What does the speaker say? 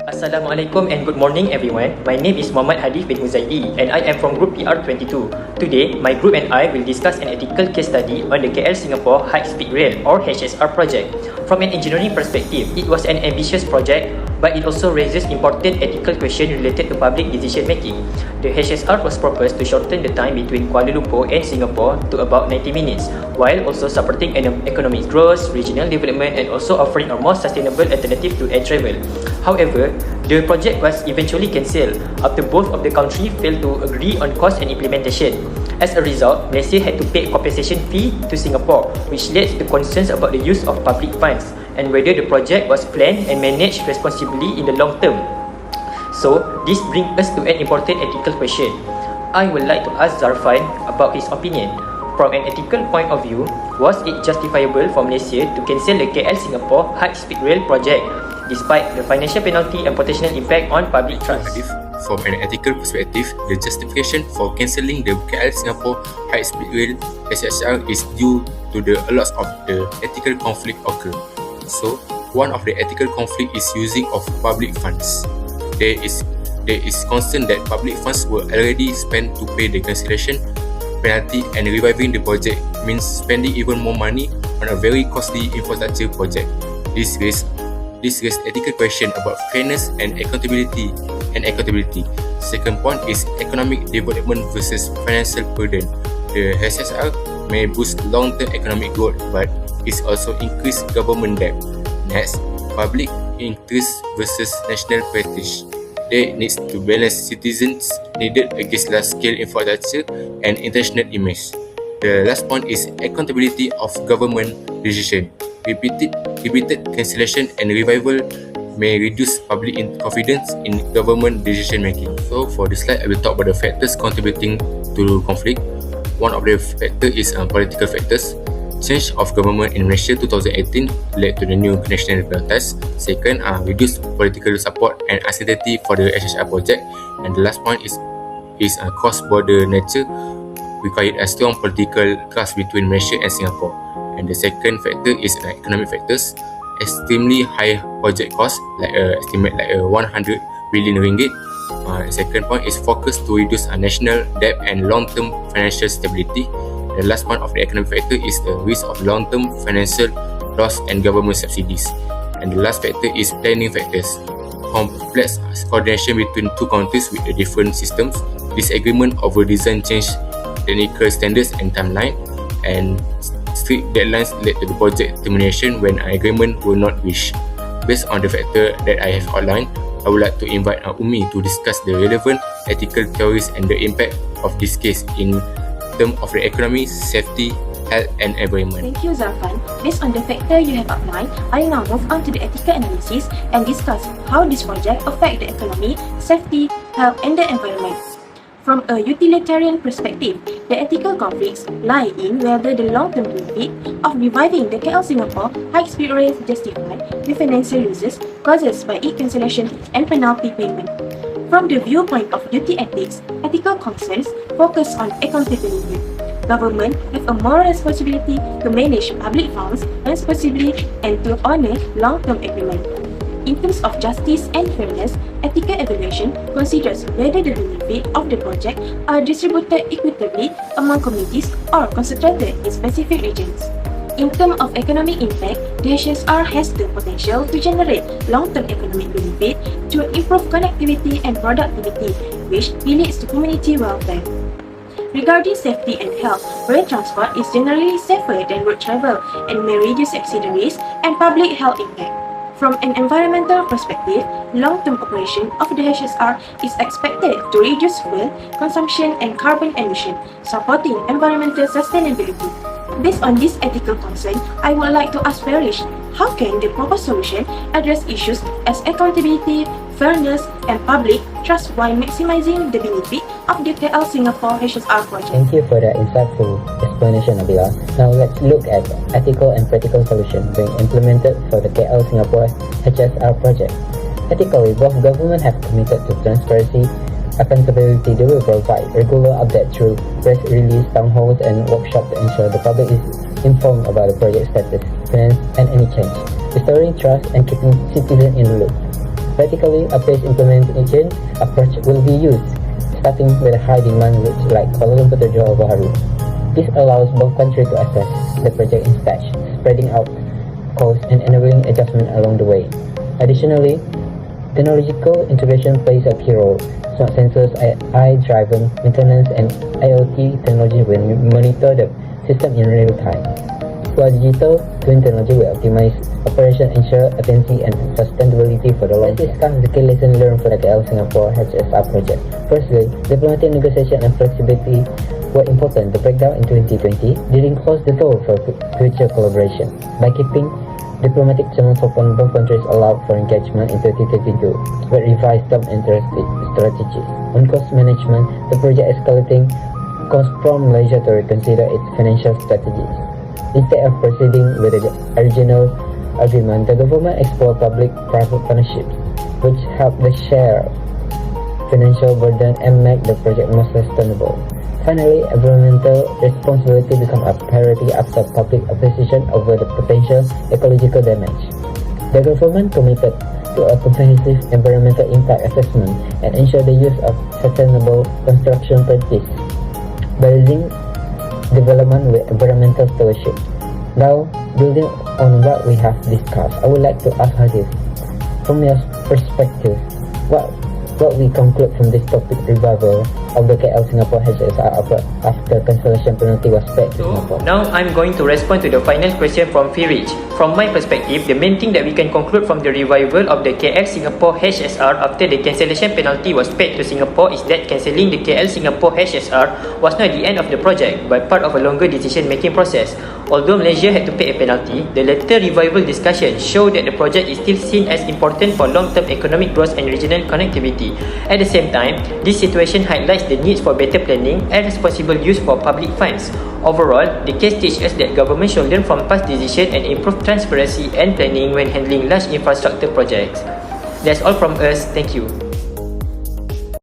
Assalamualaikum and good morning everyone. My name is Muhammad Hadif bin Huzaidi and I am from Group PR22. Today, my group and I will discuss an ethical case study on the KL Singapore High Speed Rail or HSR project. From an engineering perspective, it was an ambitious project, but it also raises important ethical questions related to public decision making. The HSR was proposed to shorten the time between Kuala Lumpur and Singapore to about 90 minutes, while also supporting an economic growth, regional development and also offering a more sustainable alternative to air travel. However, the project was eventually cancelled after both of the countries failed to agree on cost and implementation. As a result, Malaysia had to pay a compensation fee to Singapore, which led to concerns about the use of public funds and whether the project was planned and managed responsibly in the long term. So, this brings us to an important ethical question. I would like to ask Zarfan about his opinion. From an ethical point of view, was it justifiable for Malaysia to cancel the KL Singapore High Speed Rail project despite the financial penalty and potential impact on public trust? From an ethical perspective, the justification for cancelling the KL Singapore High Speed Rail HSR is due to a lot of the ethical conflict occur. So, one of the ethical conflict is using of public funds. There is concern that public funds were already spent to pay the cancellation penalty, and reviving the project means spending even more money on a very costly infrastructure project. This raises ethical question about fairness and accountability. Second point is economic development versus financial burden. The HSR may boost long-term economic growth, but it also increase government debt. Next, public interest versus national prestige. There needs to balance citizens needed against large-scale infrastructure and international image. The last point is accountability of government decision. Repeated cancellation and revival may reduce public confidence in government decision making. So for this slide, I will talk about the factors contributing to conflict. One of the factors is political factors. Change of government in Malaysia 2018 led to the new national priorities. Second, reduced political support and uncertainty for the HSR project. And the last point is cross-border nature required a strong political trust between Malaysia and Singapore. And the second factor is economic factors. Extremely high project cost, estimate 100 billion ringgit. Second point is focus to reduce national debt and long-term financial stability. The last point of the economic factor is the risk of long-term financial loss and government subsidies. And the last factor is planning factors. Complex coordination between two countries with the different systems, disagreement over design change, technical standards and timeline, and strict deadlines led to the project termination when an agreement were not reached. Based on the factor that I have outlined, I would like to invite Umi to discuss the relevant ethical theories and the impact of this case in terms of the economy, safety, health and environment. Thank you, Zarfan. Based on the factor you have outlined, I now move on to the ethical analysis and discuss how this project affect the economy, safety, health and the environment. From a utilitarian perspective, the ethical conflicts lie in whether the long-term benefit of reviving the KL Singapore high-speed rail justify the financial losses caused by its cancellation and penalty payment. From the viewpoint of duty ethics, ethical concerns focus on accountability. Government have a moral responsibility to manage public funds responsibly and to honor long-term agreement. In terms of justice and fairness, ethical evaluation considers whether the benefit of the project are distributed equitably among communities or concentrated in specific regions. In terms of economic impact, the HSR has the potential to generate long-term economic benefit to improve connectivity and productivity, which leads to community welfare. Regarding safety and health, rail transport is generally safer than road travel and may reduce accident risk and public health impact. From an environmental perspective, long-term operation of the HSR is expected to reduce fuel consumption and carbon emission, supporting environmental sustainability. Based on this ethical concern, I would like to ask Farish, how can the proposed solution address issues as accountability, fairness, and public trust while maximizing the benefit of the KL Singapore HSR project? Thank you for that insightful explanation, Nabila. Now let's look at ethical and practical solutions being implemented for the KL Singapore HSR project. Ethically, both governments have committed to transparency, accountability. They will provide regular updates through press release, town halls, and workshops to ensure the public is informed about the project status, plans, and any change, restoring trust and keeping citizens in the loop. Practically, a phased implementation approach will be used, starting with a high demand routes like Kuala Lumpur to Johor Bahru. This allows both countries to assess the project in stage, spreading out costs and enabling adjustment along the way. Additionally, technological integration plays a key role. Smart sensors, AI-driven maintenance, and IoT technology will monitor the system in real time. While digital twin technology will optimize operation, ensure efficiency and sustainability for the long term. Let's discuss the key lessons learned for the KL Singapore HSR project. Firstly, diplomatic negotiation and flexibility were important. The breakdown in 2020 didn't close the door for future collaboration. By keeping diplomatic channels open, both countries allowed for engagement in 2022 with revised terms and strategies. On cost management, the project escalating caused from Malaysia to reconsider its financial strategies. Instead of proceeding with the original agreement, the government explored public-private partnerships, which helped the share financial burden and make the project more sustainable. Finally, environmental responsibility became a priority after public opposition over the potential ecological damage. The government committed to a comprehensive environmental impact assessment and ensured the use of sustainable construction practices, balancing development with environmental stewardship. Now, building on what we have discussed, I would like to ask Hadif, from your perspective, what we conclude from this topic revival of the KL Singapore HSR after cancellation penalty was paid to Singapore. Now I'm going to respond to the final question from Firij. From my perspective, the main thing that we can conclude from the revival of the KL Singapore HSR after the cancellation penalty was paid to Singapore is that cancelling the KL Singapore HSR was not the end of the project, but part of a longer decision-making process. Although Malaysia had to pay a penalty, the later revival discussion showed that the project is still seen as important for long-term economic growth and regional connectivity. At the same time, this situation highlights the needs for better planning and responsible use for public funds. Overall, the case teaches us that government should learn from past decisions and improve transparency and planning when handling large infrastructure projects. That's all from us. Thank you.